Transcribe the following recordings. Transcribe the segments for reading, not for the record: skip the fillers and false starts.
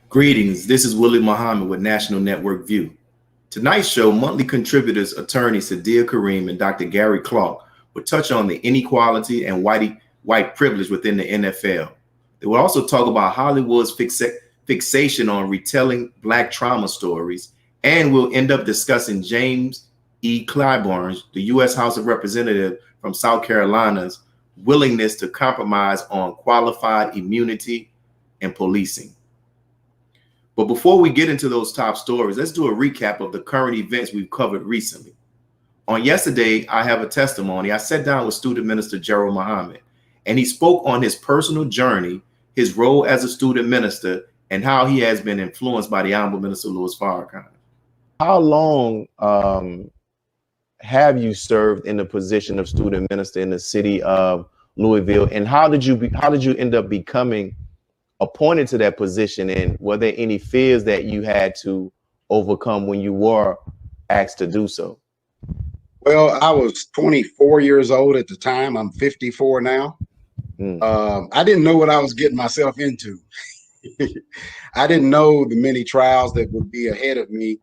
Greetings, this is Willie Muhammad with National Network View. Tonight's show, monthly contributors attorney Sadiyah Karriem and Dr. Gary Clark will touch on the inequality and white privilege within the NFL. They will also talk about Hollywood's fixation on retelling Black trauma stories, and we'll end up discussing James E. Clyburn, the U.S. House of Representatives from South Carolina's willingness to compromise on qualified immunity and policing. But before we get into those top stories, let's do a recap of the current events we've covered recently. On yesterday, I have a testimony. I sat down with Student Minister Gerald Muhammad, and he spoke on his personal journey, his role as a student minister, and how he has been influenced by the Honorable Minister Louis Farrakhan. How long have you served in the position of student minister in the city of Louisville, and how did you end up becoming appointed to that position, and were there any fears that you had to overcome when you were asked to do so? Well, I was 24 years old at the time. I'm 54 now. I didn't know what I was getting myself into. I didn't know the many trials that would be ahead of me.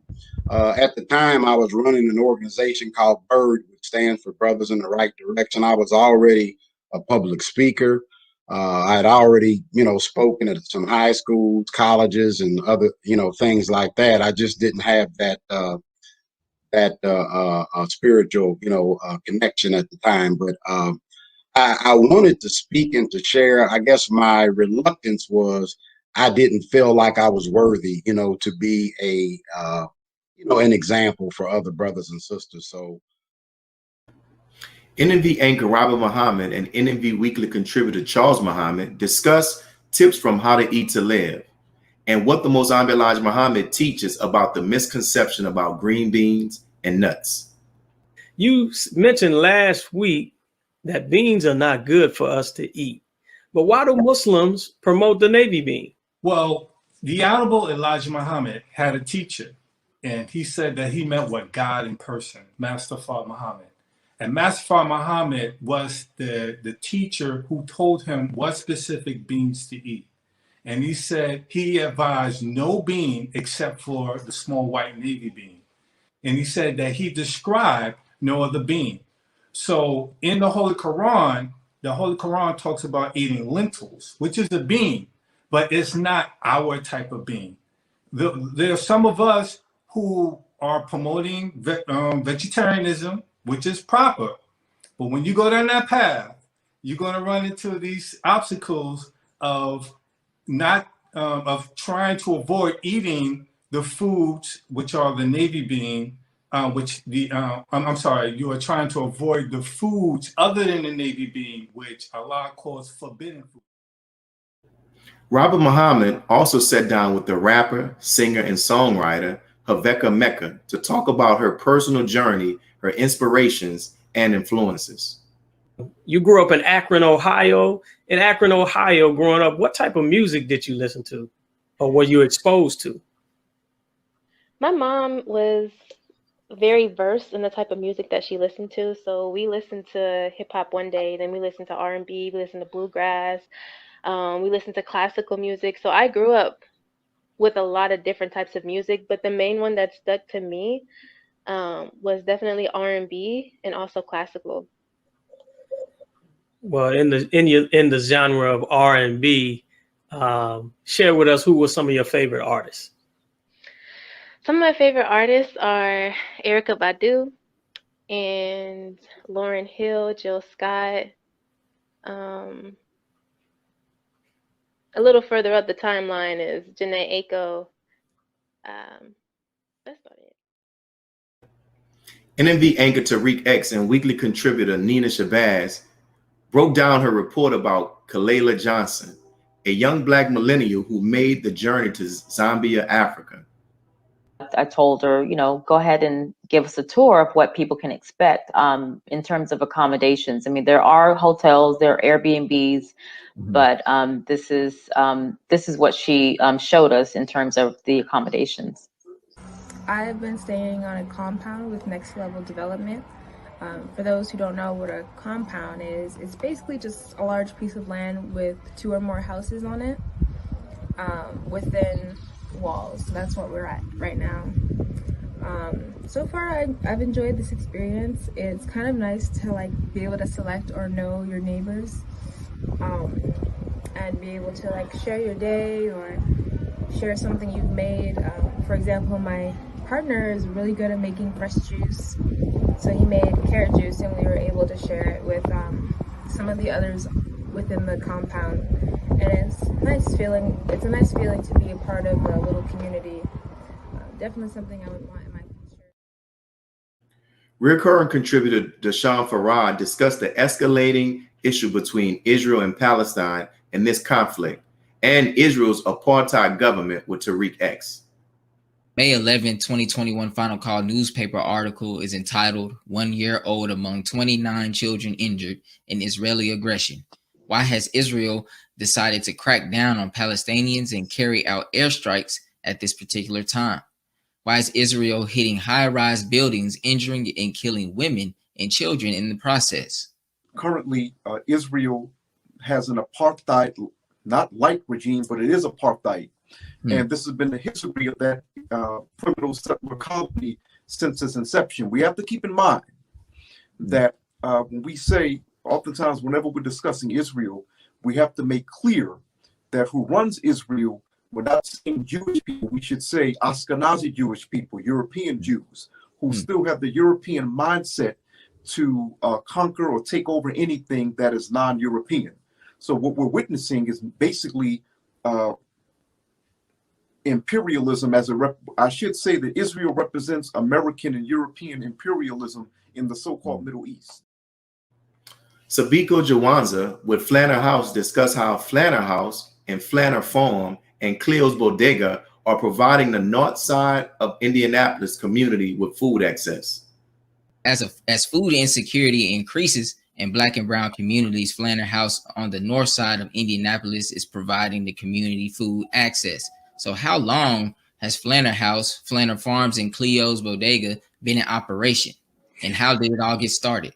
At the time, I was running an organization called BIRD, which stands for Brothers in the Right Direction. I was already a public speaker. I had already, spoken at some high schools, colleges, and other, things like that. I just didn't have that spiritual, connection at the time. But I wanted to speak and to share. I guess my reluctance was I didn't feel like I was worthy, to be an example for other brothers and sisters. So. NNV anchor Robert Muhammad and NNV weekly contributor Charles Muhammad discuss tips from How to Eat to Live and what the Mozambique Elijah Muhammad teaches about the misconception about green beans and nuts. You mentioned last week that beans are not good for us to eat, but why do Muslims promote the navy bean? Well, the Honorable Elijah Muhammad had a teacher, and he said that he met with God in person, Master Fard Muhammad. And Master Fard Muhammad was the teacher who told him what specific beans to eat. And he said he advised no bean except for the small white navy bean. And he said that he described no other bean. So in the Holy Quran talks about eating lentils, which is a bean, but it's not our type of bean. There are some of us who are promoting vegetarianism, which is proper. But when you go down that path, you're going to run into these obstacles of of trying to avoid eating the foods which are the navy bean, you are trying to avoid the foods other than the navy bean, which Allah calls forbidden food. Robert Muhammad also sat down with the rapper, singer, and songwriter Haveka Mecca to talk about her personal journey, her inspirations, and influences. You grew up in Akron, Ohio. In Akron, Ohio, growing up, what type of music did you listen to or were you exposed to? My mom was very versed in the type of music that she listened to. So we listened to hip hop one day, then we listened to R&B, we listened to bluegrass, we listened to classical music. So I grew up with a lot of different types of music, but the main one that stuck to me was definitely R&B and also classical. Well, in the genre of R&B, share with us who were some of your favorite artists. Some of my favorite artists are Erykah Badu and Lauryn Hill, Jill Scott. A little further up the timeline is Janae Aiko. That's about it. NNV anchor Tariq X and weekly contributor Nina Shabazz broke down her report about Kalela Johnson, a young Black millennial who made the journey to Zambia, Africa. I told her, go ahead and give us a tour of what people can expect in terms of accommodations. I mean, there are hotels, there are Airbnbs, but this is what she showed us in terms of the accommodations. I have been staying on a compound with Next Level Development. For those who don't know what a compound is, it's basically just a large piece of land with 2 or more houses on it. Within walls. So that's what we're at right now. So far, I've enjoyed this experience. It's kind of nice to like be able to select or know your neighbors, and be able to like share your day or share something you've made. For example, my partner is really good at making fresh juice, so he made carrot juice, and we were able to share it with some of the others within the compound. And it's a nice feeling. It's a nice feeling to be a part of a little community. Definitely something I would want in my future. Recurring contributor Deshaun Farad discussed the escalating issue between Israel and Palestine in this conflict, and Israel's apartheid government with Tariq X. May 11, 2021 Final Call newspaper article is entitled 1 Year Old Among 29 Children Injured in Israeli Aggression. Why has Israel decided to crack down on Palestinians and carry out airstrikes at this particular time? Why is Israel hitting high-rise buildings, injuring and killing women and children in the process? Currently, Israel has an apartheid, not like regime, but it is apartheid. And this has been the history of that criminal settler colony since its inception. We have to keep in mind that when we say, oftentimes, whenever we're discussing Israel, we have to make clear that who runs Israel, we're not saying Jewish people, we should say Ashkenazi Jewish people, European Jews, who still have the European mindset to conquer or take over anything that is non-European. So what we're witnessing is basically imperialism I should say that Israel represents American and European imperialism in the so-called Middle East. Sabiko Jawanza with Flanner House discuss how Flanner House and Flanner Farm and Cleo's Bodega are providing the north side of Indianapolis community with food access. As food insecurity increases in Black and brown communities, Flanner House on the north side of Indianapolis is providing the community food access. So how long has Flanner House, Flanner Farms, and Cleo's Bodega been in operation? And how did it all get started?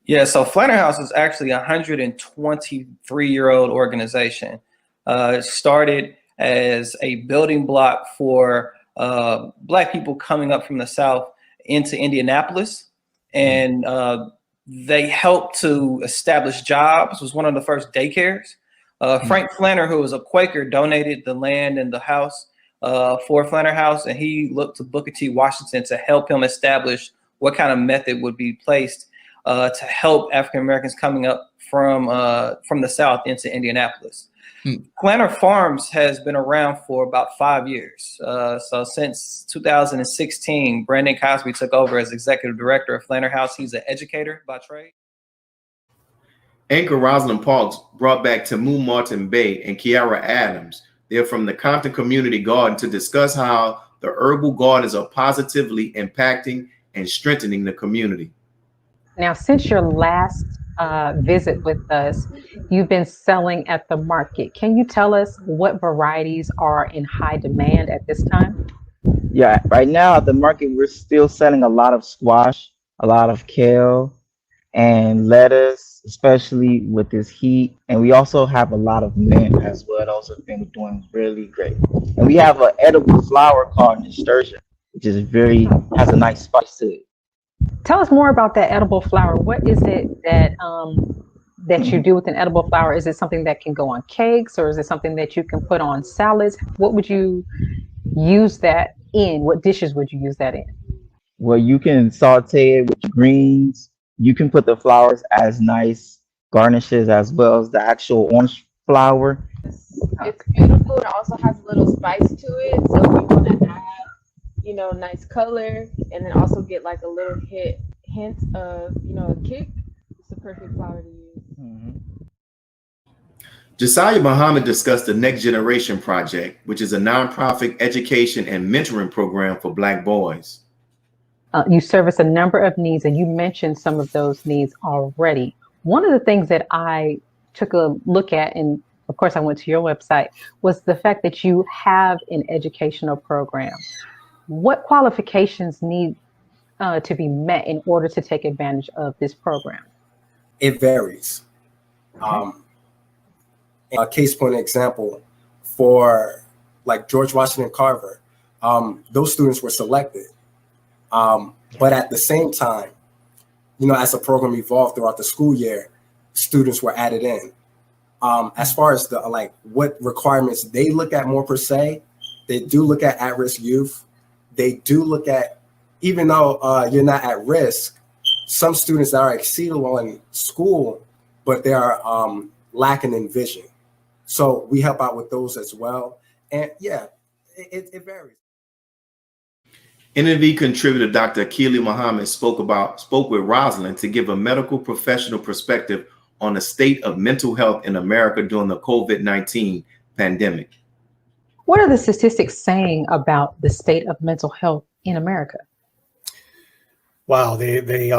Yeah, so Flanner House is actually a 123-year-old organization. It started as a building block for Black people coming up from the South into Indianapolis. And they helped to establish jobs. It was one of the first daycares. Frank Flanner, who was a Quaker, donated the land and the house for Flanner House, and he looked to Booker T. Washington to help him establish what kind of method would be placed to help African Americans coming up from the South into Indianapolis. Flanner Farms has been around for about 5 years. So since 2016, Brandon Cosby took over as executive director of Flanner House. He's an educator by trade. Anchor Rosalind Parks brought back Tamu Martin Bay and Kiara Adams. They're from the Compton Community Garden to discuss how the herbal gardens are positively impacting and strengthening the community. Now, since your last visit with us, you've been selling at the market. Can you tell us what varieties are in high demand at this time? Yeah, right now at the market, we're still selling a lot of squash, a lot of kale, and lettuce, especially with this heat. And we also have a lot of mint as well. Those have been doing really great. And we have an edible flower called nasturtium, which is has a nice spice to it. Tell us more about that edible flower. What is it that that you do with an edible flower? Is it something that can go on cakes, or is it something that you can put on salads? What would you use that in? What dishes would you use that in? Well, you can saute it with greens. You can put the flowers as nice garnishes as well as the actual orange flower. It's beautiful. It also has a little spice to it. So if you want to add, nice color, and then also get like a little hint of, a kick, it's the perfect flower to use. Josiah Muhammad discussed the Next Generation Project, which is a nonprofit education and mentoring program for Black boys. You service a number of needs, and you mentioned some of those needs already. One of the things that I took a look at, and of course I went to your website, was the fact that you have an educational program. What qualifications need to be met in order to take advantage of this program? It varies. A case point example, for like George Washington Carver, those students were selected. But at the same time, you know, as the program evolved throughout the school year, students were added in. As far as the like what requirements they look at more per se, they do look at risk youth. They do look at, even though you're not at risk, some students that are exceeding well in school, but they are lacking in vision. So we help out with those as well. And yeah, it varies. NNV contributor Dr. Keely Muhammad spoke with Rosalind to give a medical professional perspective on the state of mental health in America during the COVID-19 pandemic. What are the statistics saying about the state of mental health in America? Wow, they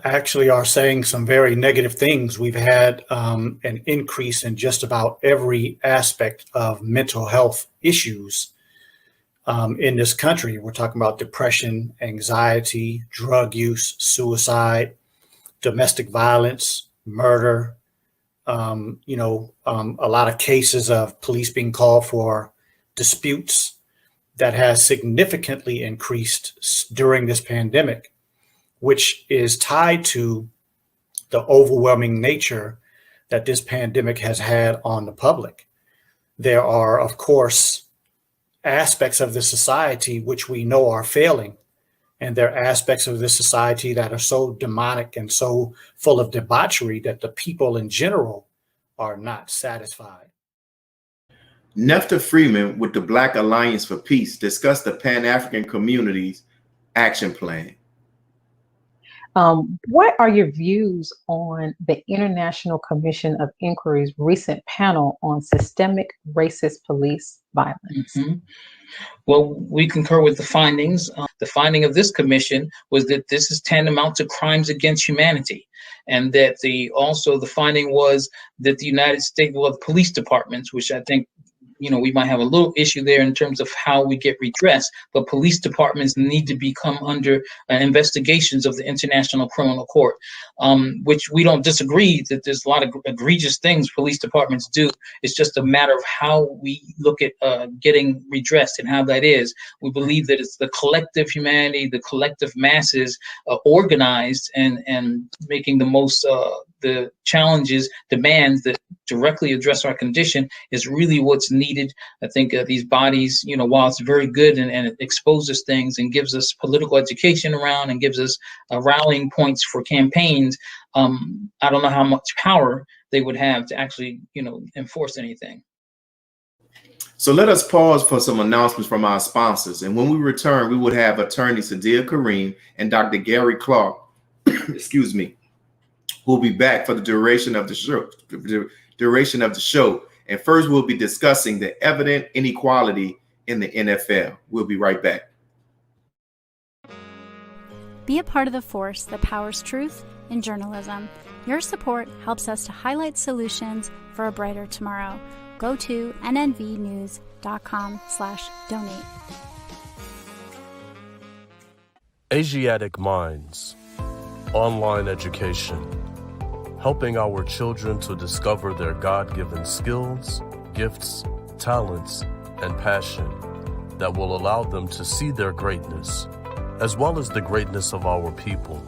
actually are saying some very negative things. We've had an increase in just about every aspect of mental health issues in this country. We're talking about depression, anxiety, drug use, suicide, domestic violence, murder, a lot of cases of police being called for disputes that has significantly increased during this pandemic, which is tied to the overwhelming nature that this pandemic has had on the public. There are, of course, aspects of the society which we know are failing, and there are aspects of this society that are so demonic and so full of debauchery that the people in general are not satisfied. Nefta Freeman with the Black Alliance for Peace discussed the Pan-African Communities Action Plan. What are your views on the International Commission of Inquiry's recent panel on systemic racist police violence? Well, we concur with the findings. The finding of this commission was that this is tantamount to crimes against humanity, and that the finding was that the United States, well, the police departments, which I think, we might have a little issue there in terms of how we get redressed, but police departments need to become under investigations of the International Criminal Court, which we don't disagree that there's a lot of egregious things police departments do. It's just a matter of how we look at getting redressed and how that is. We believe that it's the collective humanity, the collective masses organized and making the most the challenges, demands that directly address our condition is really what's needed. I think these bodies, while it's very good and it exposes things and gives us political education around and gives us rallying points for campaigns, I don't know how much power they would have to actually, enforce anything. So let us pause for some announcements from our sponsors. And when we return, we would have attorney Sadiyah Karriem and Dr. Gary Clark, excuse me, who will be back for the duration of the show. And first, we'll be discussing the evident inequality in the NFL. We'll be right back. Be a part of the force that powers truth in journalism. Your support helps us to highlight solutions for a brighter tomorrow. Go to nnvnews.com/donate. Asiatic Minds, online education, helping our children to discover their God-given skills, gifts, talents, and passion that will allow them to see their greatness, as well as the greatness of our people,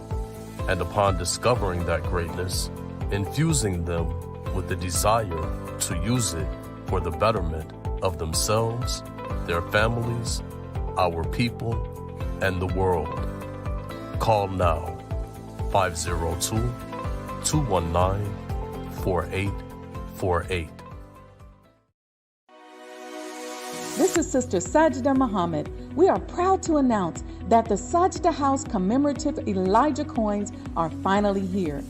and upon discovering that greatness, infusing them with the desire to use it for the betterment of themselves, their families, our people, and the world. Call now, 502-219-4848. This is Sister Sajda Muhammad. We are proud to announce that the Sajda House commemorative Elijah coins are finally here.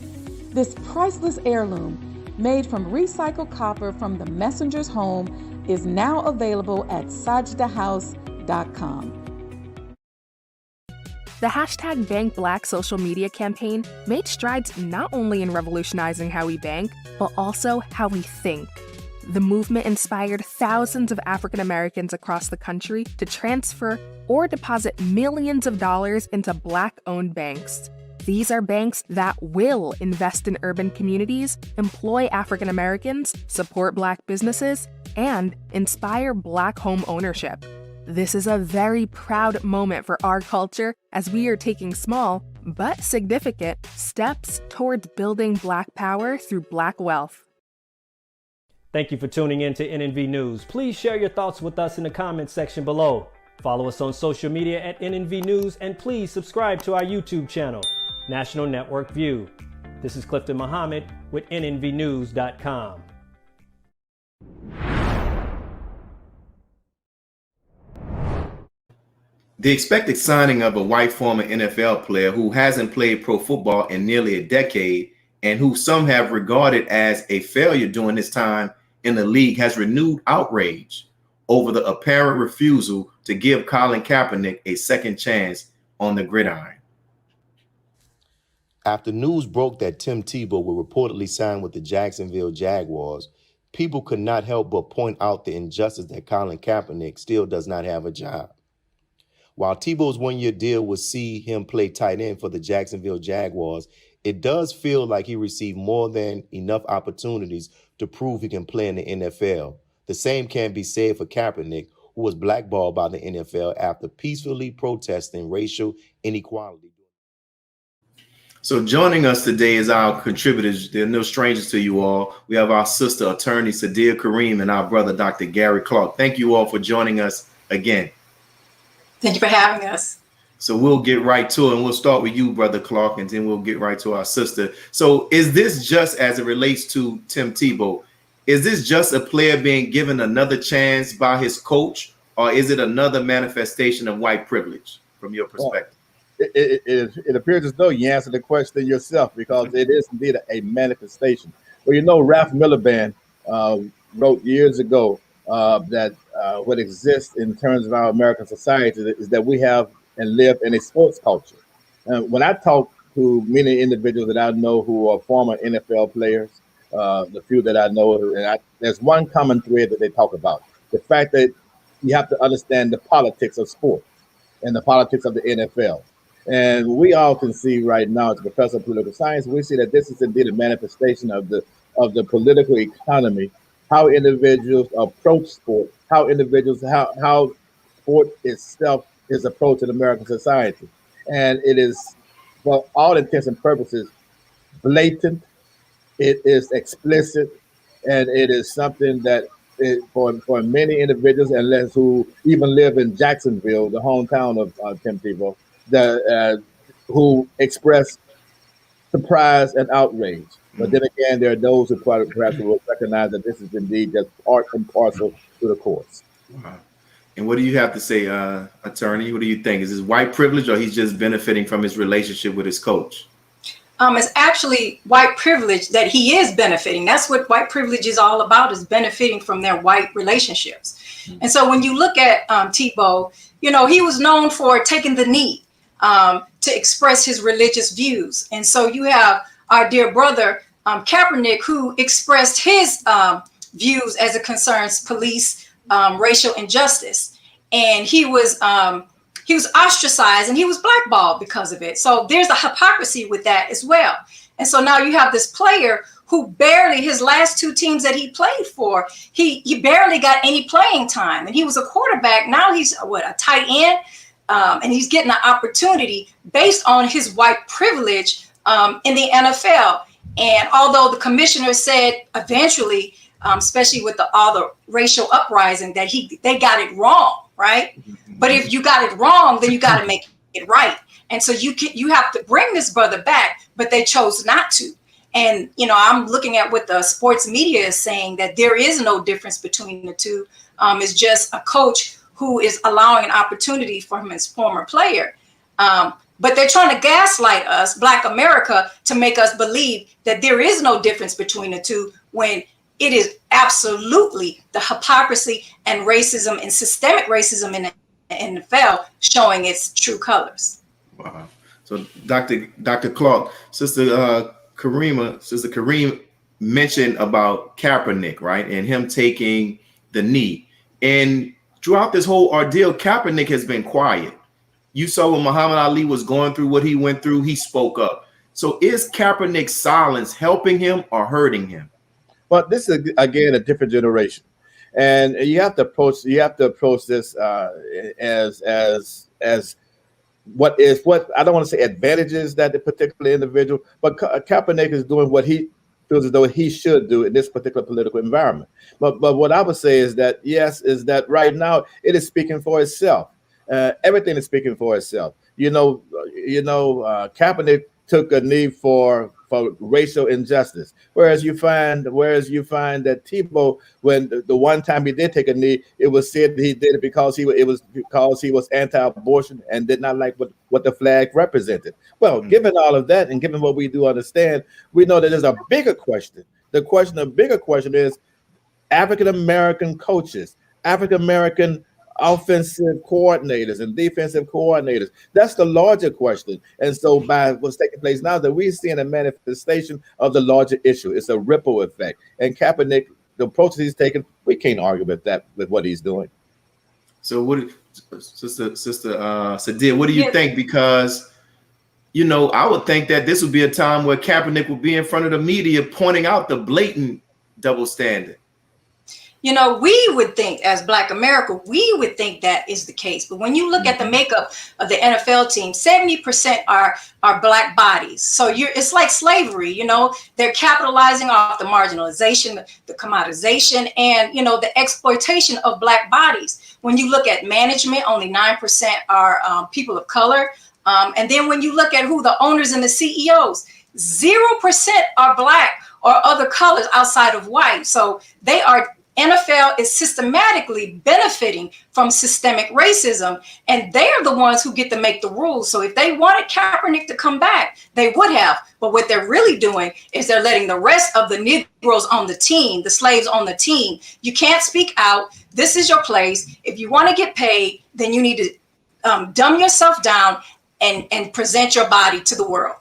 This priceless heirloom, made from recycled copper from the messenger's home, is now available at sajdahouse.com. The hashtag #BankBlack social media campaign made strides not only in revolutionizing how we bank, but also how we think. The movement inspired thousands of African Americans across the country to transfer or deposit millions of dollars into Black-owned banks. These are banks that will invest in urban communities, employ African Americans, support Black businesses, and inspire Black home ownership. This is a very proud moment for our culture as we are taking small but significant steps towards building Black power through Black wealth. Thank you for tuning in to NNV News. Please share your thoughts with us in the comments section below. Follow us on social media at NNV News, and please subscribe to our YouTube channel, National Network View. This is Clifton Muhammad with NNVnews.com. The expected signing of a white former NFL player who hasn't played pro football in nearly a decade and who some have regarded as a failure during his time in the league has renewed outrage over the apparent refusal to give Colin Kaepernick a second chance on the gridiron. After news broke that Tim Tebow would reportedly sign with the Jacksonville Jaguars, people could not help but point out the injustice that Colin Kaepernick still does not have a job. While Tebow's one-year deal would see him play tight end for the Jacksonville Jaguars, it does feel like he received more than enough opportunities to prove he can play in the NFL. The same can be said for Kaepernick, who was blackballed by the NFL after peacefully protesting racial inequality. So joining us today is our contributors. They're no strangers to you all. We have our sister, attorney Sadiyah Karriem, and our brother, Dr. Gary Clark. Thank you all for joining us again. Thank you for having us. So we'll get right to it, and we'll start with you, Brother Clark, and then we'll get right to our sister. So is this just as it relates to Tim Tebow? Is this just a player being given another chance by his coach, or is it another manifestation of white privilege from your perspective? Well, it appears as though you answered the question yourself, because it is indeed a manifestation. Well, you know, Ralph Miliband wrote years ago that what exists in terms of our American society is that we have and live in a sports culture. When I talk to many individuals that I know who are former NFL players, the few that I know, and there's one common thread that they talk about: the fact that you have to understand the politics of sport and the politics of the NFL. And we all can see right now, as a professor of political science, we see that this is indeed a manifestation of the political economy, how individuals approach sport, how sport itself is approached in American society. And it is, for all intents and purposes, blatant, it is explicit, and it is something that for many individuals, unless who even live in Jacksonville, the hometown of Tim Tebow, who express surprise and outrage. But then again, there are those who perhaps will recognize that this is indeed just part and parcel to the course. Wow. And what do you have to say, attorney? What do you think? Is this white privilege, or he's just benefiting from his relationship with his coach? It's actually white privilege that he is benefiting. That's what white privilege is all about, is benefiting from their white relationships. Mm-hmm. And so when you look at Tebow, you know, he was known for taking the knee to express his religious views. And so you have our dear brother, Kaepernick, who expressed his views as it concerns police racial injustice. And he was ostracized and he was blackballed because of it. So there's a hypocrisy with that as well. And so now you have this player who barely, his last two teams that he played for, he barely got any playing time. And he was a quarterback. Now he's a tight end. And he's getting an opportunity based on his white privilege in the NFL. And although the commissioner said eventually, especially with all the racial uprising, that they got it wrong, right? But if you got it wrong, then you got to make it right. And so you have to bring this brother back, but they chose not to. And, you know, I'm looking at what the sports media is saying, that there is no difference between the two. It's just a coach who is allowing an opportunity for him as former player. But they're trying to gaslight us, Black America, to make us believe that there is no difference between the two, when it is absolutely the hypocrisy and racism and systemic racism in the NFL showing its true colors. Wow. So Dr. Clark, Sister Karriem mentioned about Kaepernick, right? And him taking the knee. And throughout this whole ordeal, Kaepernick has been quiet. You saw when Muhammad Ali was going through what he went through, he spoke up. So is Kaepernick's silence helping him or hurting him? But this is, again, a different generation. And you have to approach this as what I don't want to say advantages that the particular individual, but Kaepernick is doing what he feels as though he should do in this particular political environment. But what I would say is that right now it is speaking for itself. Everything is speaking for itself. Kaepernick took a knee for racial injustice, whereas you find that Tebow, when the one time he did take a knee, it was said that he did it because he was anti-abortion and did not like what the flag represented. Well, given all of that and given what we do understand, we know that there's a bigger question. The bigger question is African American coaches, African American offensive coordinators and defensive coordinators. That's the larger question. And so by what's taking place now, that we're seeing a manifestation of the larger issue. It's a ripple effect. And Kaepernick, the approach he's taken, we can't argue with that, with what he's doing. So Sister Sadiyah, what do you think? Because, I would think that this would be a time where Kaepernick would be in front of the media pointing out the blatant double standard. We would think as Black America, we would think that is the case. But when you look at the makeup of the NFL team, 70% are Black bodies. So it's like slavery, they're capitalizing off the marginalization, the commoditization, and, the exploitation of Black bodies. When you look at management, only 9% are people of color. And then when you look at who the owners and the CEOs, 0% are Black or other colors outside of white. So NFL is systematically benefiting from systemic racism, and they're the ones who get to make the rules. So if they wanted Kaepernick to come back, they would have. But what they're really doing is they're letting the rest of the Negroes on the team, the slaves on the team, you can't speak out. This is your place. If you want to get paid, then you need to dumb yourself down and present your body to the world.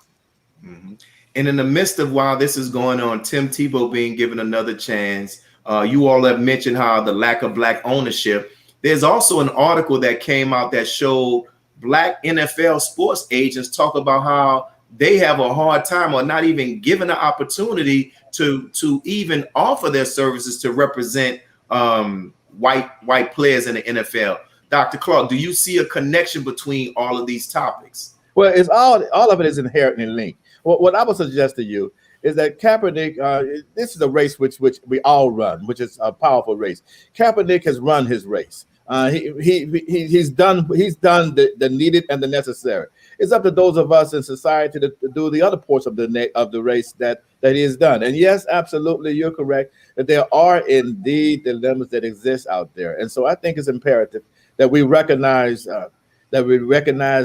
Mm-hmm. And in the midst of while this is going on, Tim Tebow being given another chance. You all have mentioned how the lack of Black ownership. There's also an article that came out that showed Black NFL sports agents talk about how they have a hard time or not even given the opportunity to even offer their services to represent white players in the NFL. Dr. Clark, do you see a connection between all of these topics? Well, it's all of it is inherently linked. What I would suggest to you is that Kaepernick, this is a race which we all run, which is a powerful race. Kaepernick has run his race. He's done the needed and the necessary. It's up to those of us in society to do the other portion of the race that he has done. And yes, absolutely, you're correct that there are indeed dilemmas that exist out there. And so I think it's imperative that we recognize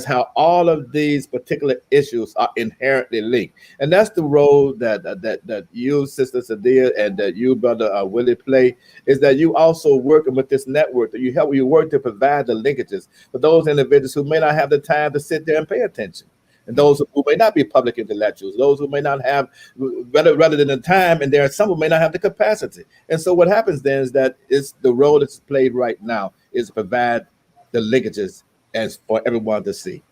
how all of these particular issues are inherently linked. And that's the role that you, Sister Sadiyah, and that you, Brother Willie, play, is that you also working with this network, that you work to provide the linkages for those individuals who may not have the time to sit there and pay attention. And those who may not be public intellectuals, those who may not have, rather than the time, and there are some who may not have the capacity. And so what happens then is that it's the role that's played right now is to provide the linkages as for everyone to see.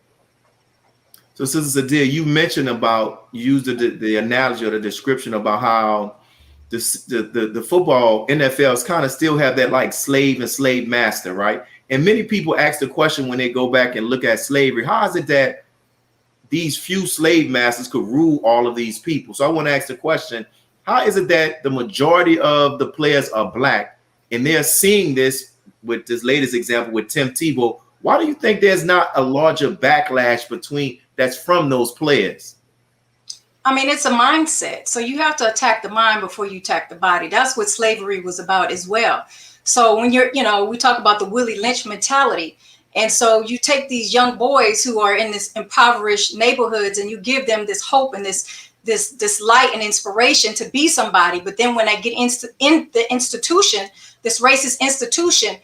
So, Sister Sadiyah, you mentioned you used the analogy or the description about how the football NFLs kind of still have that like slave and slave master, right? And many people ask the question when they go back and look at slavery, how is it that these few slave masters could rule all of these people? So I want to ask the question, how is it that the majority of the players are Black and they're seeing this with this latest example with Tim Tebow? Why do you think there's not a larger backlash that's from those players? I mean, it's a mindset. So you have to attack the mind before you attack the body. That's what slavery was about as well. So when we talk about the Willie Lynch mentality. And so you take these young boys who are in this impoverished neighborhoods and you give them this hope and this light and inspiration to be somebody. But then when they get in the institution, this racist institution,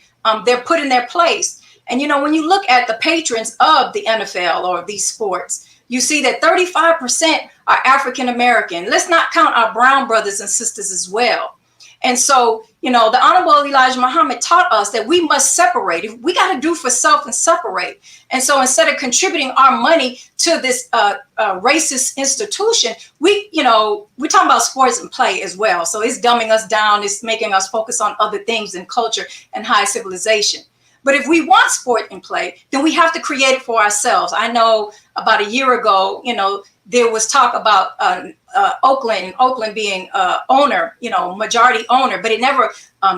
they're put in their place. And, when you look at the patrons of the NFL or these sports, you see that 35% are African American. Let's not count our brown brothers and sisters as well. And so, you know, the Honorable Elijah Muhammad taught us that we must separate. If we got to do for self and separate. And so instead of contributing our money to this racist institution, we're talking about sports and play as well. So it's dumbing us down. It's making us focus on other things in culture and high civilization. But if we want sport and play, then we have to create it for ourselves. I know about a year ago, you know, there was talk about Oakland being owner, you know, majority owner, but it never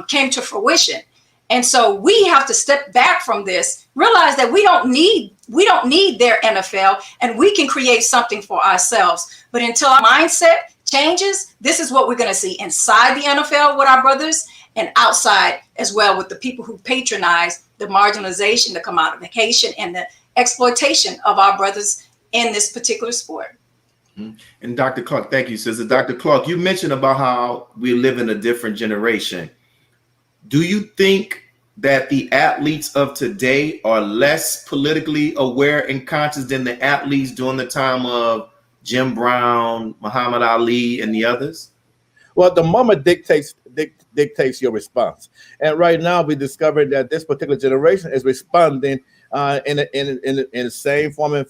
came to fruition. And so we have to step back from this, realize that we don't need their NFL, and we can create something for ourselves. But until our mindset changes, this is what we're going to see inside the NFL with our brothers, and outside as well with the people who patronize the marginalization, the commodification, and the exploitation of our brothers in this particular sport. And Dr. Clark, thank you, Sister. Dr. Clark, you mentioned about how we live in a different generation. Do you think that the athletes of today are less politically aware and conscious than the athletes during the time of Jim Brown, Muhammad Ali, and the others? Well, the moment dictates your response. And right now, we discovered that this particular generation is responding in the same form and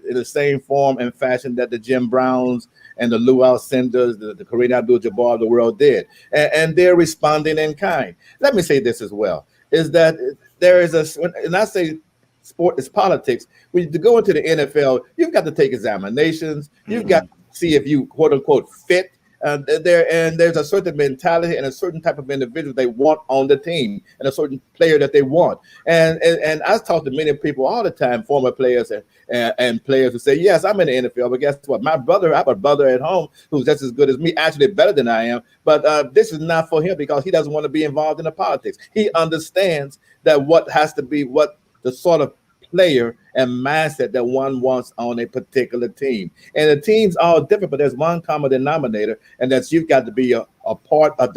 in the same form and fashion that the Jim Browns and the Lou Alcindors, the Kareem Abdul-Jabbar of the world did, and they're responding in kind. Let me say this as well: is that there is and I say sport is politics. When you go into the NFL, you've got to take examinations. You've got to see if you quote unquote fit. There's a certain mentality and a certain type of individual they want on the team, and a certain player that they want. And I talk to many people all the time, former players and players who say, yes, I'm in the NFL, but guess what? I have a brother at home who's just as good as me, actually better than I am. But this is not for him because he doesn't want to be involved in the politics. He understands that what the sort of player and mindset that one wants on a particular team. And the teams are different, but there's one common denominator, and that's you've got to be a part of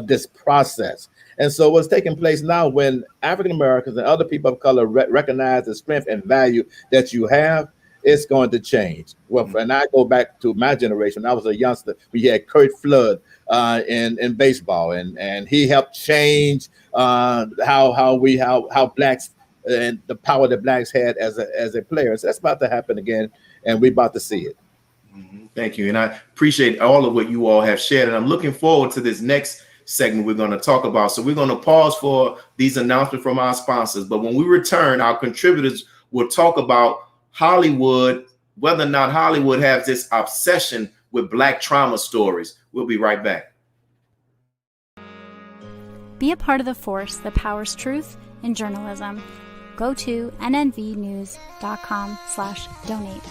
this process. And so what's taking place now, when African Americans and other people of color recognize the strength and value that you have, it's going to change. Well, and I go back to my generation. I was a youngster. We had Kurt Flood in baseball, and he helped change how blacks and the power that blacks had as a player. So that's about to happen again, and we're about to see it. Thank you. And I appreciate all of what you all have shared. And I'm looking forward to this next segment we're going to talk about. So we're going to pause for these announcements from our sponsors. But when we return, our contributors will talk about Hollywood, whether or not Hollywood has this obsession with Black trauma stories. We'll be right back. Be a part of the force that powers truth in journalism. Go to nnvnews.com/donate.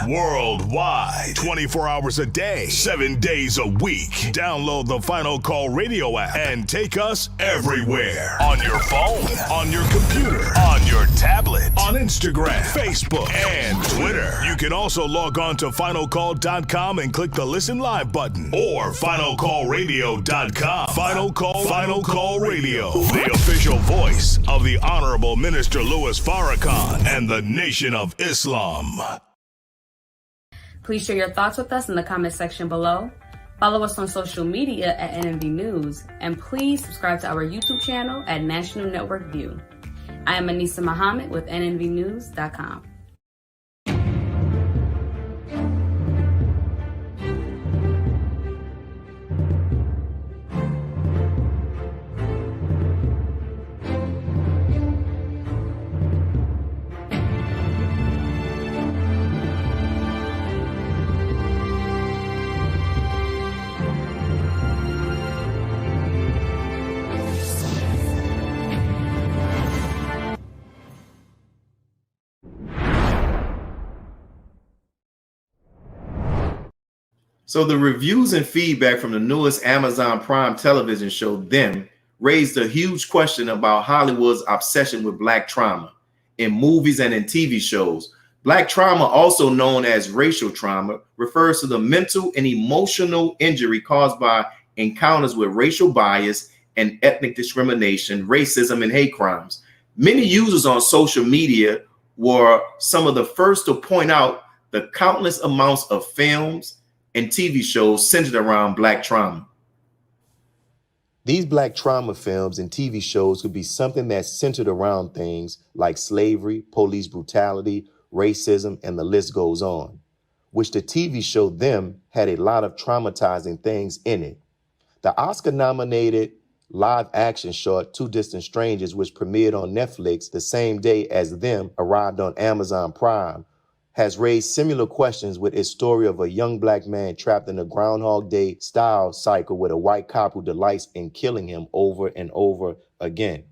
Worldwide, 24 hours a day, 7 days a week. Download the Final Call radio app and take us everywhere. On your phone, on your computer, on your tablet, on Instagram, Facebook, and Twitter. You can also log on to finalcall.com and click the Listen Live button, or finalcallradio.com. Final Call Radio, the official voice of the Honorable Minister Louis Farrakhan and the Nation of Islam. Please share your thoughts with us in the comment section below. Follow us on social media at NNV News, and please subscribe to our YouTube channel at National Network View. I am Anissa Muhammad with nnvnews.com. So the reviews and feedback from the newest Amazon Prime television show, Them, raised a huge question about Hollywood's obsession with Black trauma in movies and in TV shows. Black trauma, also known as racial trauma, refers to the mental and emotional injury caused by encounters with racial bias and ethnic discrimination, racism, and hate crimes. Many users on social media were some of the first to point out the countless amounts of films and TV shows centered around Black trauma. These Black trauma films and TV shows could be something that's centered around things like slavery, police brutality, racism, and the list goes on, which the TV show Them had a lot of traumatizing things in it. The Oscar-nominated live-action short Two Distant Strangers, which premiered on Netflix the same day as Them arrived on Amazon Prime, has raised similar questions with its story of a young Black man trapped in a Groundhog Day style cycle with a white cop who delights in killing him over and over again.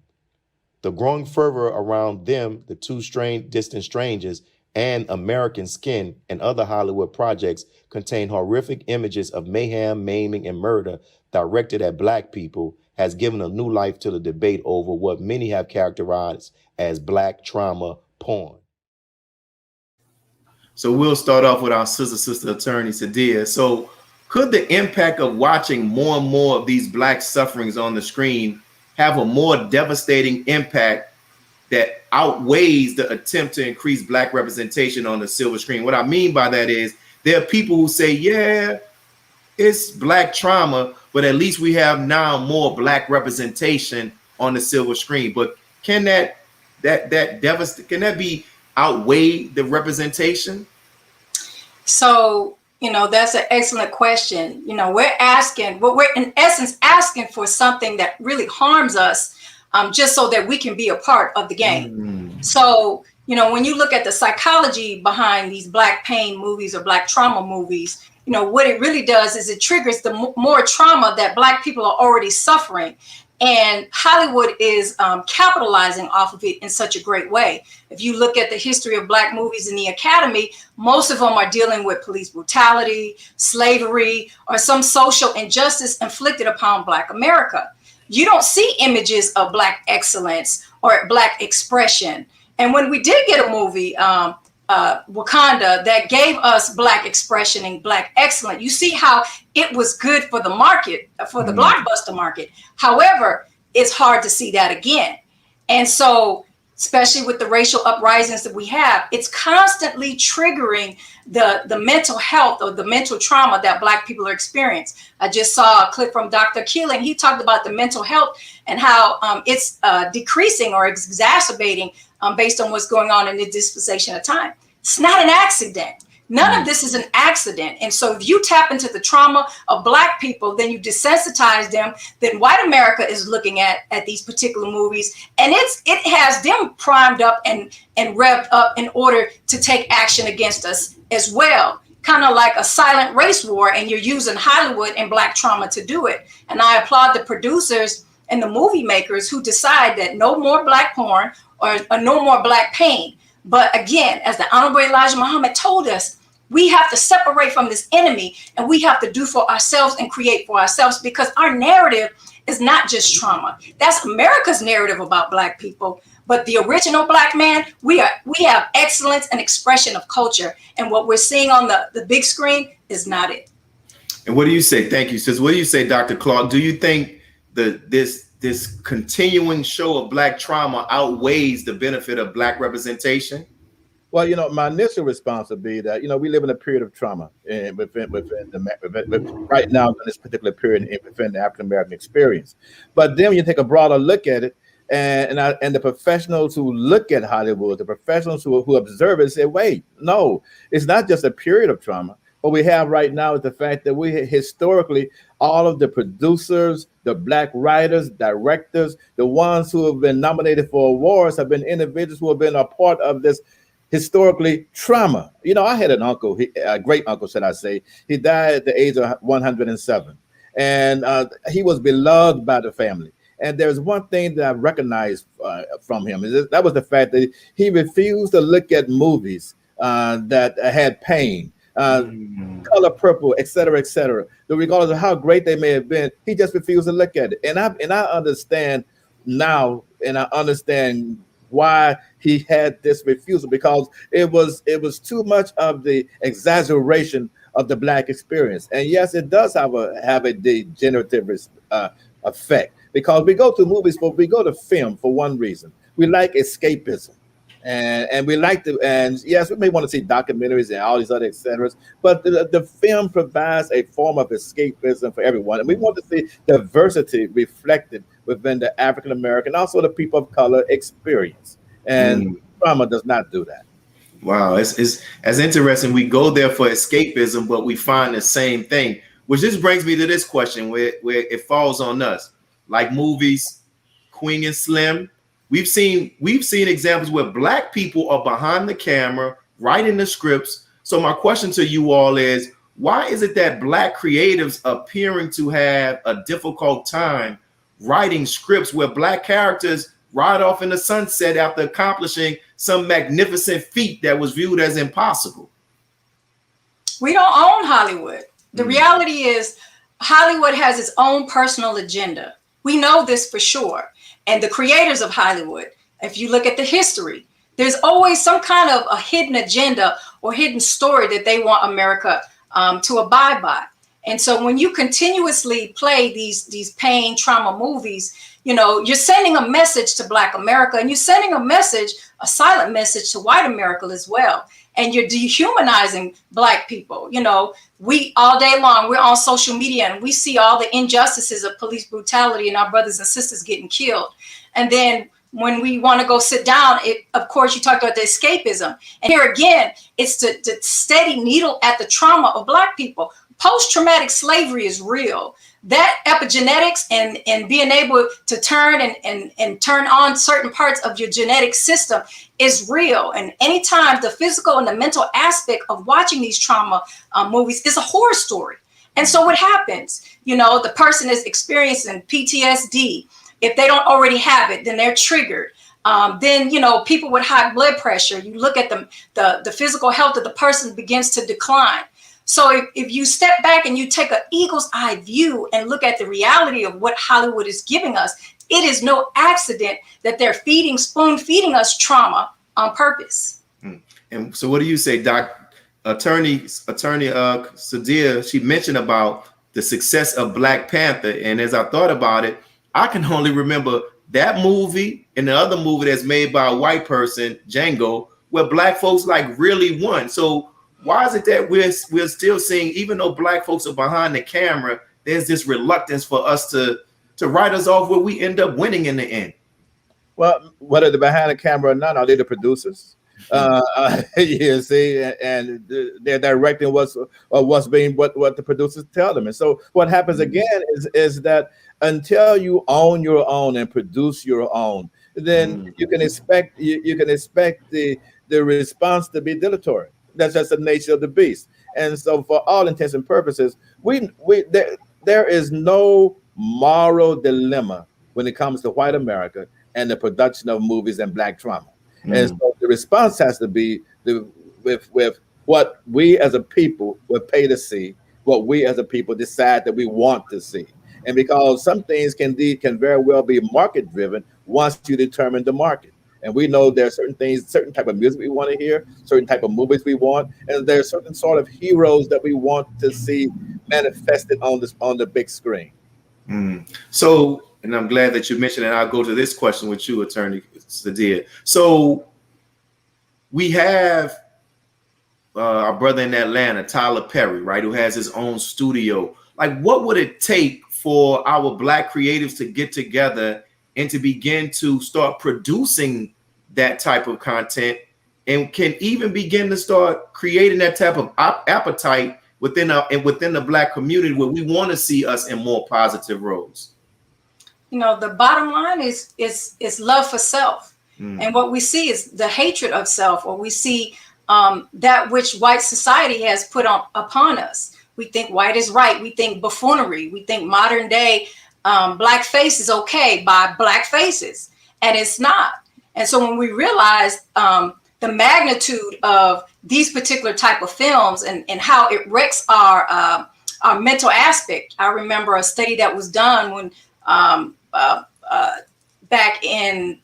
The growing fervor around Them, The Two Distant Strangers, and American Skin and other Hollywood projects contain horrific images of mayhem, maiming, and murder directed at Black people has given a new life to the debate over what many have characterized as Black trauma porn. So we'll start off with our sister attorney, Sadiyah. So could the impact of watching more and more of these Black sufferings on the screen have a more devastating impact that outweighs the attempt to increase Black representation on the silver screen? What I mean by that is there are people who say, yeah, it's Black trauma, but at least we have now more Black representation on the silver screen. But can that be outweigh the representation? So, that's an excellent question. We're in essence asking for something that really harms us, just so that we can be a part of the game. So, when you look at the psychology behind these Black pain movies or Black trauma movies, what it really does is it triggers the more trauma that Black people are already suffering. And Hollywood is capitalizing off of it in such a great way. If you look at the history of Black movies in the Academy, most of them are dealing with police brutality, slavery, or some social injustice inflicted upon Black America. You don't see images of Black excellence or Black expression. And when we did get a movie, Wakanda, that gave us Black expression and Black excellence, you see how it was good for the market, for the blockbuster market. However, it's hard to see that again. And so, especially with the racial uprisings that we have, it's constantly triggering the mental health or the mental trauma that Black people are experiencing. I just saw a clip from Dr. Keeling. He talked about the mental health and how it's decreasing or exacerbating based on what's going on in the dispensation of time. It's not an accident. None of this is an accident. And so if you tap into the trauma of Black people, then you desensitize them, then white America is looking at these particular movies, and it has them primed up and revved up in order to take action against us as well. Kind of like a silent race war, and you're using Hollywood and Black trauma to do it. And I applaud the producers and the movie makers who decide that no more Black porn or no more Black pain. But again, as the Honorable Elijah Muhammad told us, we have to separate from this enemy, and we have to do for ourselves and create for ourselves, because our narrative is not just trauma. That's America's narrative about Black people. But the original Black man, we have excellence and expression of culture. And what we're seeing on the big screen is not it. And what do you say? Thank you, sis. What do you say, Dr. Clark? Do you think this continuing show of Black trauma outweighs the benefit of Black representation? Well, my initial response would be that, we live in a period of trauma within right now in this particular period within the African American experience. But then when you take a broader look at it, and the professionals who look at Hollywood, the professionals who observe it, say, wait, no, it's not just a period of trauma. What we have right now is the fact that we historically, all of the producers, the Black writers, directors, the ones who have been nominated for awards have been individuals who have been a part of this historically trauma. I had an uncle, a great uncle, should I say. He died at the age of 107, and he was beloved by the family. And there's one thing that I recognized from him, that was the fact that he refused to look at movies that had pain, Color Purple, et cetera, regardless of how great they may have been, he just refused to look at it. And I understand now, and I understand why he had this refusal, because it was too much of the exaggeration of the Black experience. And yes, it does have a degenerative effect, because we go to movies, we go to film for one reason. We like escapism. And we like to, and yes, we may want to see documentaries and all these other et ceteras, but the film provides a form of escapism for everyone. And we want to see diversity reflected within the African American, also the people of color experience. And drama does not do that. Wow, it's as interesting. We go there for escapism, but we find the same thing, which just brings me to this question where it falls on us. Like movies, Queen and Slim, we've seen examples where Black people are behind the camera writing the scripts. So my question to you all is, why is it that Black creatives appearing to have a difficult time writing scripts where Black characters ride off in the sunset after accomplishing some magnificent feat that was viewed as impossible? We don't own Hollywood. The reality is Hollywood has its own personal agenda. We know this for sure. And the creators of Hollywood, if you look at the history, there's always some kind of a hidden agenda or hidden story that they want America to abide by. And so when you continuously play these pain, trauma movies, you're sending a message to Black America, and you're sending a silent message to white America as well. And you're dehumanizing Black people. We all day long, we're on social media and we see all the injustices of police brutality and our brothers and sisters getting killed. And then when we want to go sit down, of course, you talked about the escapism. And here again, it's the steady needle at the trauma of Black people. Post-traumatic slavery is real. That epigenetics and being able to turn and turn on certain parts of your genetic system is real. And anytime the physical and the mental aspect of watching these trauma movies is a horror story. And so what happens? The person is experiencing PTSD. If they don't already have it, then they're triggered. Then, people with high blood pressure, you look at them, the physical health of the person begins to decline. So if you step back and you take an eagle's eye view and look at the reality of what Hollywood is giving us, it is no accident that they're spoon feeding us trauma on purpose. And so what do you say, Doc? Attorney Sadiyah, she mentioned about the success of Black Panther. And as I thought about it, I can only remember that movie and the other movie that's made by a white person, Django, where Black folks really won. So why is it that we're still seeing, even though Black folks are behind the camera, there's this reluctance for us to write us off where we end up winning in the end? Well, whether they're behind the camera or not, are they the producers? You see, and they're directing what the producers tell them. And so what happens again is that until you own your own and produce your own, then you can expect the response to be dilatory. That's just the nature of the beast. And so for all intents and purposes, there is no moral dilemma when it comes to white America and the production of movies and Black trauma. And so the response has to be with what we as a people would pay to see, what we as a people decide that we want to see. And because some things can very well be market driven once you determine the market. And we know there are certain things, certain type of music we want to hear, certain type of movies we want, and there are certain sort of heroes that we want to see manifested on the big screen. So, and I'm glad that you mentioned it. I'll go to this question with you, Attorney Sadiyah. So we have our brother in Atlanta, Tyler Perry, right, who has his own studio. Like, what would it take for our Black creatives to get together and to begin to start producing that type of content, and can even begin to start creating that type of appetite within the Black community where we want to see us in more positive roles? The bottom line is love for self. And what we see is the hatred of self, or we see that which white society has put upon us. We think white is right. We think buffoonery. We think modern day blackface is okay by Black faces, and it's not. And so when we realize the magnitude of these particular type of films and how it wrecks our mental aspect. I remember a study that was done when back in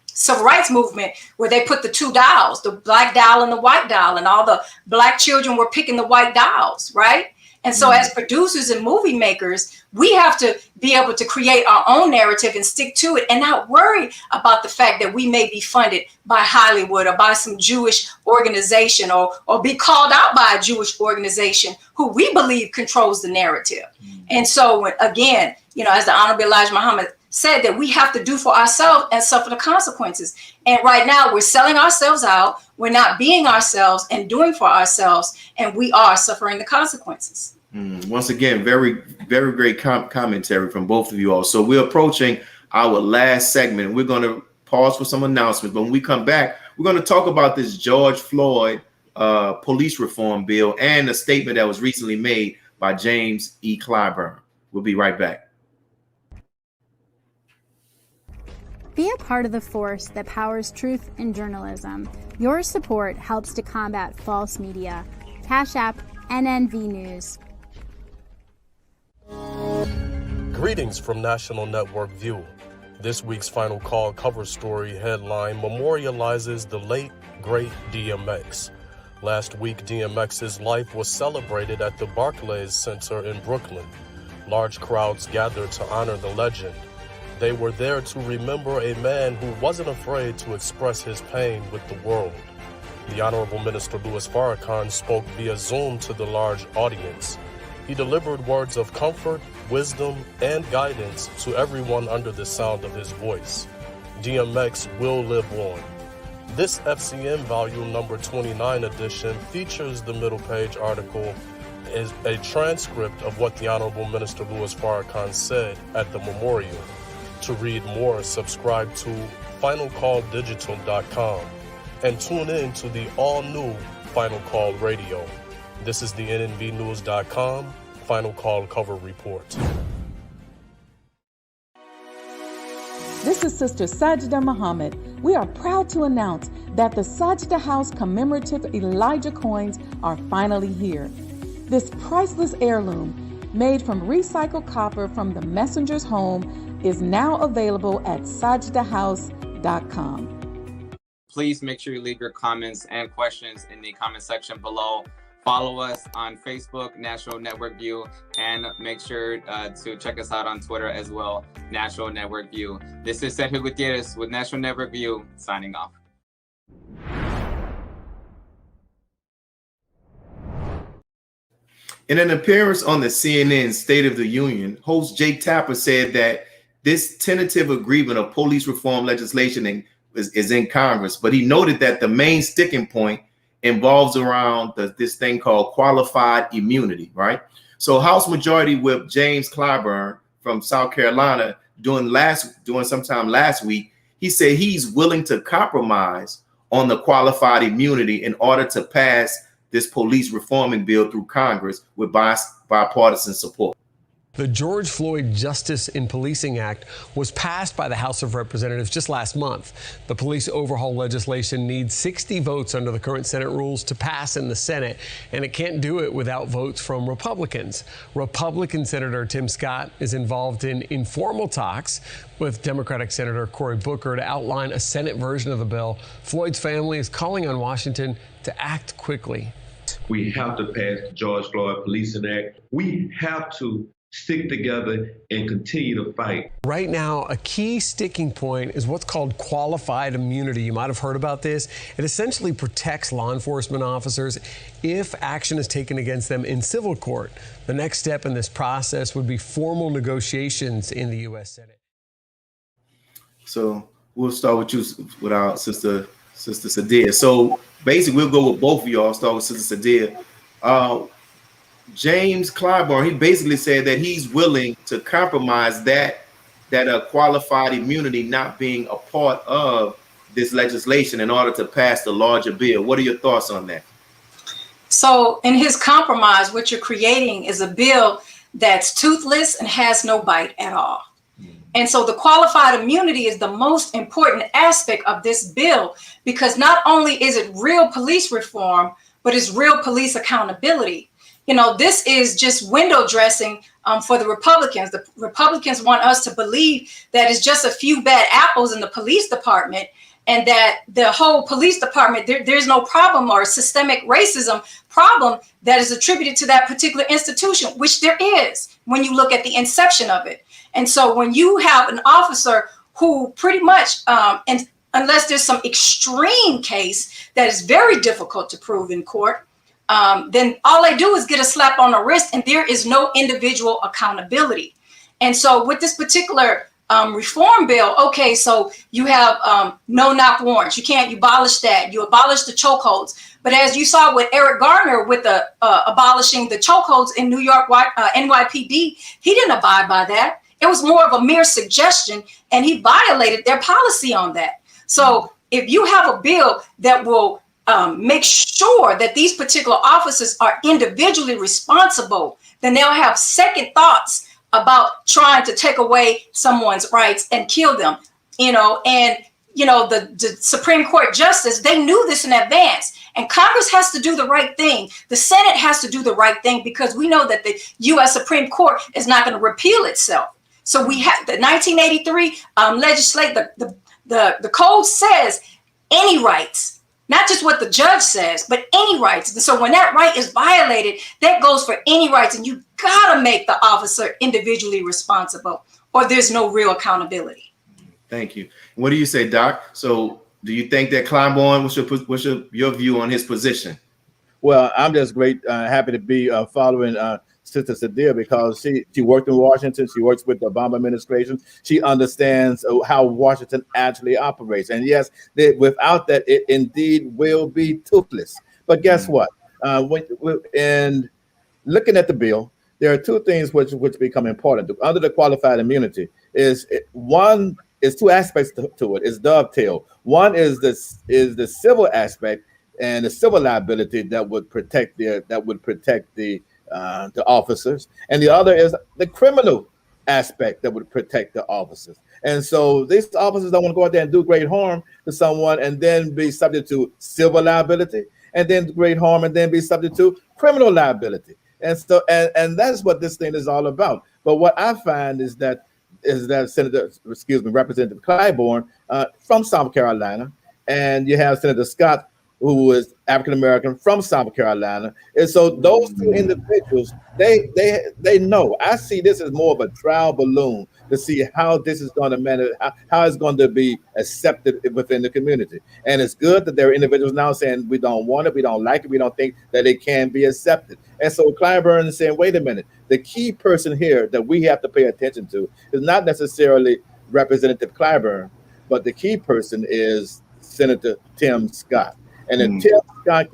civil rights movement, where they put the two dials, the black dial and the white dial, and all the black children were picking the white dials, right? And so as producers and movie makers, we have to be able to create our own narrative and stick to it and not worry about the fact that we may be funded by Hollywood or by some Jewish organization or be called out by a Jewish organization who we believe controls the narrative. And so again, you know, as the Honorable Elijah Muhammad said, that we have to do for ourselves and suffer the consequences. And right now we're selling ourselves out. We're not being ourselves and doing for ourselves, and we are suffering the consequences. Once again, very, very great commentary from both of you all. So we're approaching our last segment. We're going to pause for some announcements, but when we come back, we're going to talk about this George Floyd police reform bill and a statement that was recently made by James E. Clyburn. We'll be right back. Be a part of the force that powers truth in journalism. Your support helps to combat false media. Cash App NNV News. Greetings from National Network View. This week's Final Call cover story headline memorializes the late, great DMX. Last week, DMX's life was celebrated at the Barclays Center in Brooklyn. Large crowds gathered to honor the legend. They were there to remember a man who wasn't afraid to express his pain with the world. The Honorable Minister Louis Farrakhan spoke via Zoom to the large audience. He delivered words of comfort, wisdom, and guidance to everyone under the sound of his voice. DMX will live on. This FCM volume number 29 edition features the middle page article is a transcript of what the Honorable Minister Louis Farrakhan said at the memorial. To read more, subscribe to finalcalldigital.com and tune in to the all-new Final Call Radio. This is the nnvnews.com Final Call cover report. This is Sister Sadiyah Muhammad. We are proud to announce that the Sadiyah House commemorative Elijah coins are finally here. This priceless heirloom, made from recycled copper from the messenger's home, is now available at sadiyahhouse.com. Please make sure you leave your comments and questions in the comment section below. Follow us on Facebook, National Network View, and make sure to check us out on Twitter as well, National Network View. This is Sergio Gutierrez with National Network View, signing off. In an appearance on the CNN State of the Union, host Jake Tapper said that this tentative agreement of police reform legislation is in Congress, but he noted that the main sticking point involves around this thing called qualified immunity, right? So House Majority Whip James Clyburn from South Carolina doing sometime last week, he said he's willing to compromise on the qualified immunity in order to pass this police reforming bill through Congress with bipartisan support. The George Floyd Justice in Policing Act was passed by the House of Representatives just last month. The police overhaul legislation needs 60 votes under the current Senate rules to pass in the Senate, and it can't do it without votes from Republicans. Republican Senator Tim Scott is involved in informal talks with Democratic Senator Cory Booker to outline a Senate version of the bill. Floyd's family is calling on Washington to act quickly. We have to pass the George Floyd Policing Act. We have to stick together and continue to fight. Right now, a key sticking point is what's called qualified immunity. You might have heard about this. It essentially protects law enforcement officers if action is taken against them in civil court. The next step in this process would be formal negotiations in the U.S. Senate. So we'll start with you, with our sister Sadiyah. So basically, we'll go with both of y'all. Start with Sister Sadiyah. James Clyburn, he basically said that he's willing to compromise that qualified immunity not being a part of this legislation in order to pass the larger bill. What are your thoughts on that? So in his compromise, what you're creating is a bill that's toothless and has no bite at all. And so the qualified immunity is the most important aspect of this bill, because not only is it real police reform, but it's real police accountability. You know, this is just window dressing for the Republicans. The Republicans want us to believe that it's just a few bad apples in the police department, and that the whole police department, there's no problem or systemic racism problem that is attributed to that particular institution, which there is when you look at the inception of it. And so when you have an officer who pretty much, and unless there's some extreme case that is very difficult to prove in court, then all they do is get a slap on the wrist, and there is no individual accountability. And so with this particular reform bill, okay, so you have no-knock warrants. You abolish that. You abolish the chokeholds. But as you saw with Eric Garner with the abolishing the chokeholds in New York NYPD, he didn't abide by that. It was more of a mere suggestion, and he violated their policy on that. So if you have a bill that will make sure that these particular officers are individually responsible, then they'll have second thoughts about trying to take away someone's rights and kill them. You know, and you know, the Supreme Court justice, they knew this in advance. And Congress has to do the right thing. The Senate has to do the right thing, because we know that the U.S. Supreme Court is not going to repeal itself. So we have the 1983 legislation. The code says any rights, not just what the judge says, but any rights. And so when that right is violated, that goes for any rights. And you got to make the officer individually responsible, or there's no real accountability. Thank you. What do you say, Doc? So do you think that Clyburn, what's your view on his position? Well, I'm just happy to be following Sister Sadiyah, because she worked in Washington. She works with the Obama administration. She understands how Washington actually operates. And yes, without that, it indeed will be toothless. But guess what? And looking at the bill, there are two things which become important. Under the qualified immunity is two aspects to it. It's dovetail. One is the civil aspect and the civil liability that would protect the officers, and the other is the criminal aspect that would protect the officers. And so these officers don't want to go out there and do great harm to someone and then be subject to civil liability, and then great harm and then be subject to criminal liability. And so and that's what this thing is all about. But what I find is that Representative Clyburn from South Carolina, and you have Senator Scott, who is African American from South Carolina. And so those two individuals, they know. I see this as more of a trial balloon to see how this is going to manage, how it's going to be accepted within the community. And it's good that there are individuals now saying we don't want it, we don't like it, we don't think that it can be accepted. And so Clyburn is saying, wait a minute, the key person here that we have to pay attention to is not necessarily Representative Clyburn, but the key person is Senator Tim Scott. And if Tim Scott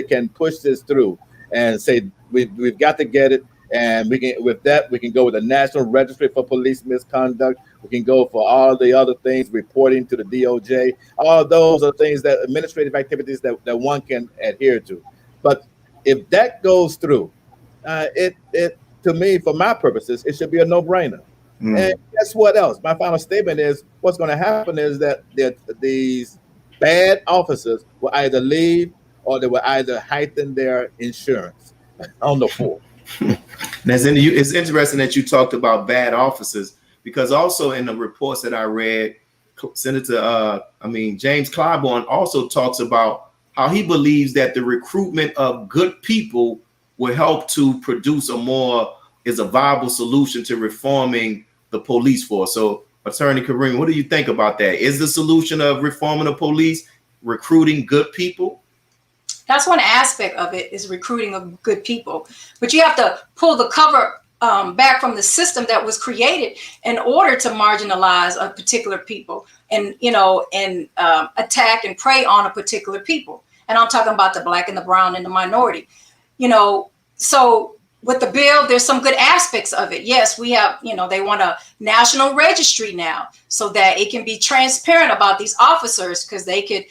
can push this through and say we've got to get it, and we can go with the National Registry for Police Misconduct. We can go for all the other things, reporting to the DOJ. All those are things that administrative activities that one can adhere to. But if that goes through, it to me, for my purposes, it should be a no-brainer. And guess what else? My final statement is what's going to happen is that these bad officers will either leave or they will either heighten their insurance on the floor. It's interesting that you talked about bad officers, because also in the reports that I read, James Clyburn also talks about how he believes that the recruitment of good people will help to produce a viable solution to reforming the police force. So Attorney Karriem, what do you think about that? Is the solution of reforming the police recruiting good people? That's one aspect of it, is recruiting of good people. But you have to pull the cover back from the system that was created in order to marginalize a particular people and attack and prey on a particular people. And I'm talking about the Black and the brown and the minority. So with the bill, there's some good aspects of it. Yes, we have, they want a national registry now so that it can be transparent about these officers, because they could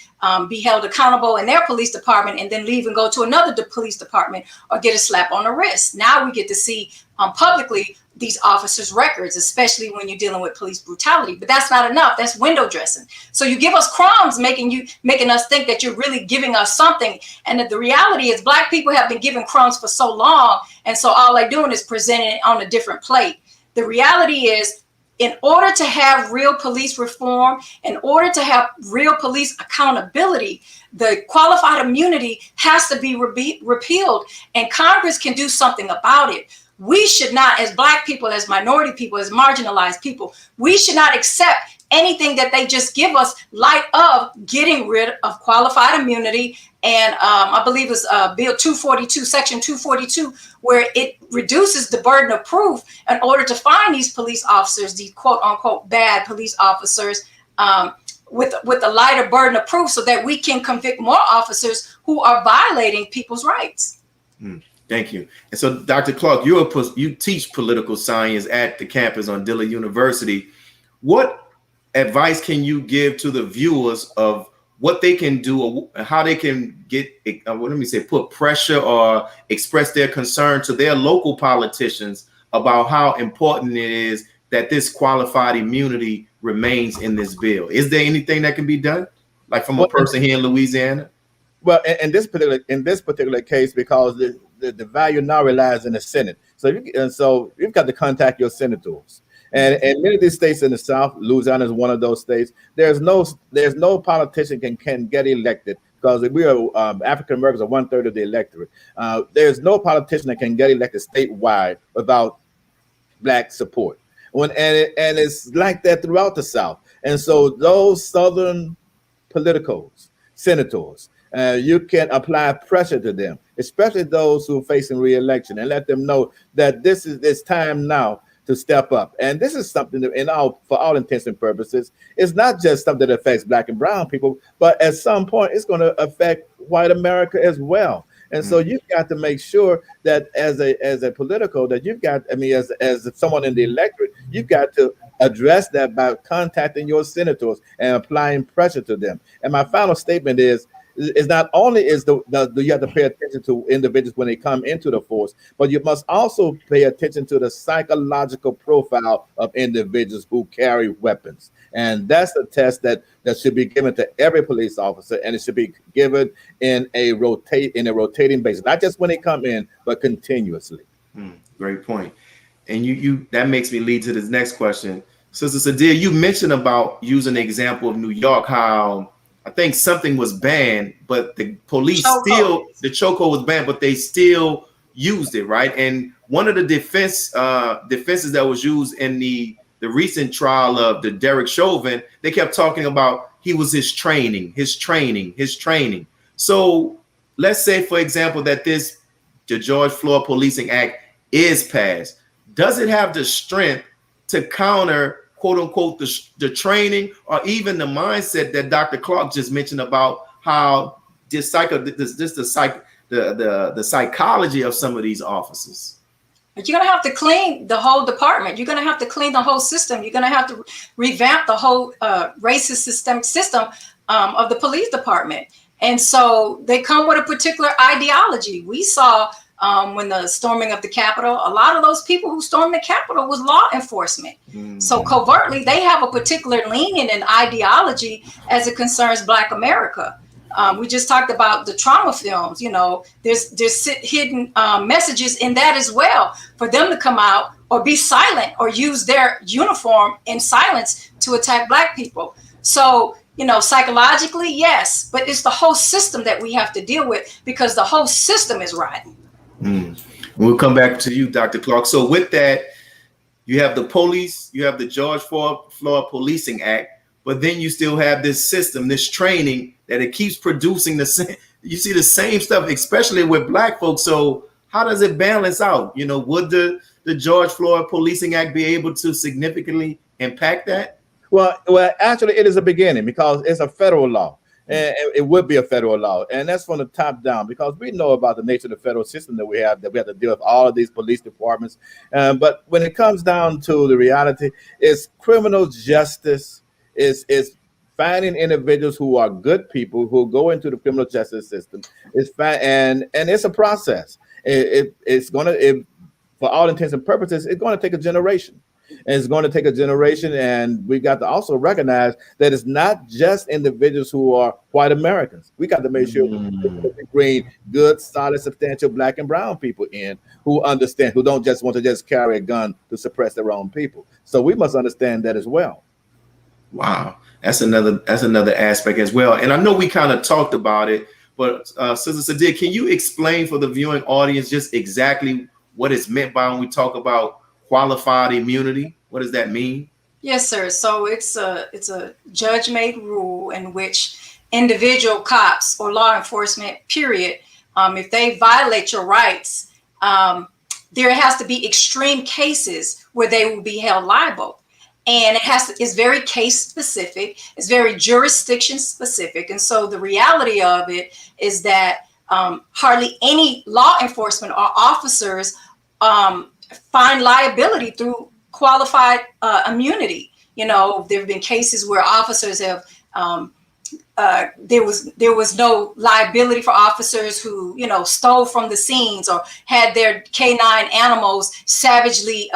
be held accountable in their police department and then leave and go to another police department or get a slap on the wrist. Now we get to see publicly these officers' records, especially when you're dealing with police brutality. But that's not enough. That's window dressing. So you give us crumbs, making us think that you're really giving us something. And that the reality is Black people have been given crumbs for so long. And so all they're doing is presenting it on a different plate. The reality is, in order to have real police reform, in order to have real police accountability, the qualified immunity has to be repealed, and Congress can do something about it. We should not, as Black people, as minority people, as marginalized people, we should not accept anything that they just give us, light of getting rid of qualified immunity. And I believe it's Bill 242, Section 242, where it reduces the burden of proof in order to find these police officers, these quote unquote bad police officers, with a lighter burden of proof, so that we can convict more officers who are violating people's rights. Thank you. And so, Dr. Clark, you teach political science at the campus on Dillard University. What advice can you give to the viewers of what they can do, or how they can get, put pressure or express their concern to their local politicians about how important it is that this qualified immunity remains in this bill? Is there anything that can be done, like from a person here in Louisiana? Well, in this particular case, because the value now relies in the Senate, so you've got to contact your senators. And many of these states in the South, Louisiana is one of those states. There's no politician can get elected, because we are African Americans are 1/3 of the electorate. There's no politician that can get elected statewide without Black support. And it's like that throughout the South. And so those Southern politicos, senators, you can apply pressure to them, especially those who are facing re-election, and let them know that it's time now to step up. And this is something that, for all intents and purposes, it's not just something that affects Black and brown people, but at some point it's going to affect white America as well. And so you've got to make sure that as a political, that you've got, as someone in the electorate, you've got to address that by contacting your senators and applying pressure to them. And my final statement is not only do you have to pay attention to individuals when they come into the force, but you must also pay attention to the psychological profile of individuals who carry weapons. And that's a test that should be given to every police officer, and it should be given in a rotating basis, not just when they come in, but continuously. Great point. And you that makes me lead to this next question. Sister Sadiyah, you mentioned about using the example of New York, how I think something was banned, but the police the chokehold was banned, but they still used it, right? And one of the defenses that was used in the recent trial of the Derek Chauvin, they kept talking about his training. So let's say, for example, that the George Floyd Policing Act is passed. Does it have the strength to counter, quote unquote, the training, or even the mindset that Dr. Clark just mentioned about how the psychology of some of these officers? But you're going to have to clean the whole department. You're going to have to clean the whole system. You're going to have to revamp the whole racist system of the police department. And so they come with a particular ideology. We saw when the storming of the Capitol, a lot of those people who stormed the Capitol was law enforcement. So covertly, they have a particular leaning and ideology as it concerns Black America. We just talked about the trauma films. There's hidden messages in that as well, for them to come out or be silent or use their uniform in silence to attack Black people. So, psychologically, yes, but it's the whole system that we have to deal with, because the whole system is rotten. We'll come back to you, Dr. Clark. So with that, you have the police, you have the George Floyd Policing Act, but then you still have this system, this training that it keeps producing the same stuff, especially with Black folks. So how does it balance out? Would the George Floyd Policing Act be able to significantly impact that? Well, actually, it is a beginning, because it's a federal law. And it would be a federal law, and that's from the top down, because we know about the nature of the federal system that we have to deal with all of these police departments. But when it comes down to the reality, it's criminal justice, is finding individuals who are good people who go into the criminal justice system. And it's a process. for all intents and purposes, it's going to take a generation. And it's going to take a generation, and we got to also recognize that it's not just individuals who are white Americans. We got to make sure we bring good, solid, substantial Black and brown people in who understand, who don't just want to just carry a gun to suppress their own people. So we must understand that as well. Wow, that's another aspect as well. And I know we kind of talked about it, but Sister Sadiyah, can you explain for the viewing audience just exactly what is meant by when we talk about qualified immunity? What does that mean? Yes, sir. So it's a judge-made rule in which individual cops or law enforcement, period, if they violate your rights, there has to be extreme cases where they will be held liable. And it's very case specific. It's very jurisdiction specific. And so the reality of it is that hardly any law enforcement or officers find liability through qualified immunity. You know, there have been cases where officers have there was no liability for officers who, you know, stole from the scenes or had their canine animals savagely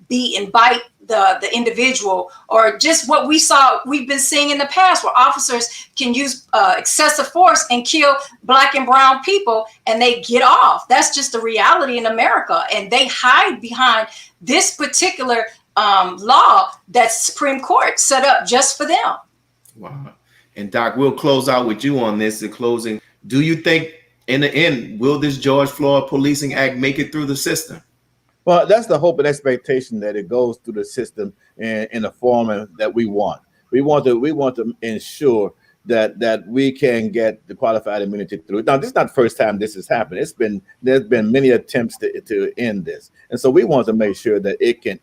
beat and bite the individual, or just what we've been seeing in the past, where officers can use excessive force and kill Black and brown people and they get off. That's just the reality in America. And they hide behind this particular law that Supreme Court set up just for them. Wow. And Doc, we'll close out with you on this. In closing, do you think in the end, will this George Floyd Policing Act make it through the system? Well, that's the hope and expectation that it goes through the system in the form that we want. We want to ensure that we can get the qualified immunity through. Now, this is not the first time this has happened. There's been many attempts to end this, and so we want to make sure that it can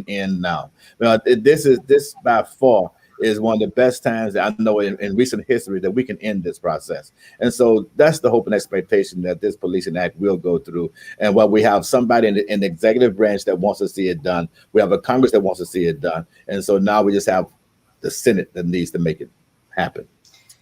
end now. This by far is one of the best times that I know in recent history that we can end this process. And so that's the hope and expectation that this Policing Act will go through. And while we have somebody in the executive branch that wants to see it done, we have a Congress that wants to see it done. And so now we just have the Senate that needs to make it happen.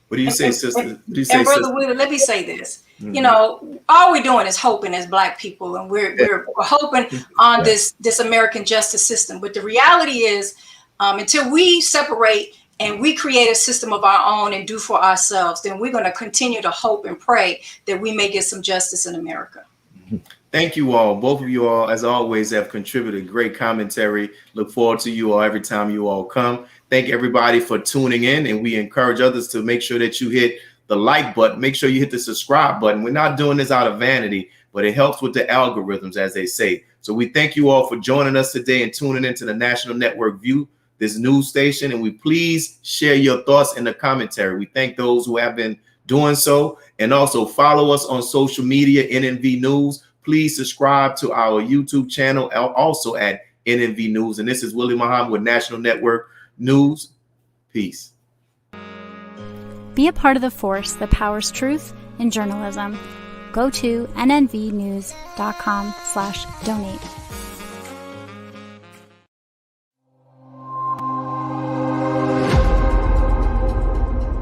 What do you say, sister? And Brother Willie, let me say this. Mm-hmm. You know, all we're doing is hoping as Black people, and we're hoping on this American justice system. But the reality is, until we separate and we create a system of our own and do for ourselves, then we're going to continue to hope and pray that we may get some justice in America. Thank you all. Both of you all, as always, have contributed great commentary. Look forward to you all every time you all come. Thank everybody for tuning in, and we encourage others to make sure that you hit the like button. Make sure you hit the subscribe button. We're not doing this out of vanity, but it helps with the algorithms, as they say. So we thank you all for joining us today and tuning into the National Network View, this news station, and we please share your thoughts in the commentary. We thank those who have been doing so, and also follow us on social media, NNV News. Please subscribe to our YouTube channel, also at NNV News. And this is Willie Muhammad with National Network News. Peace. Be a part of the force that powers truth in journalism. Go to nnvnews.com/donate.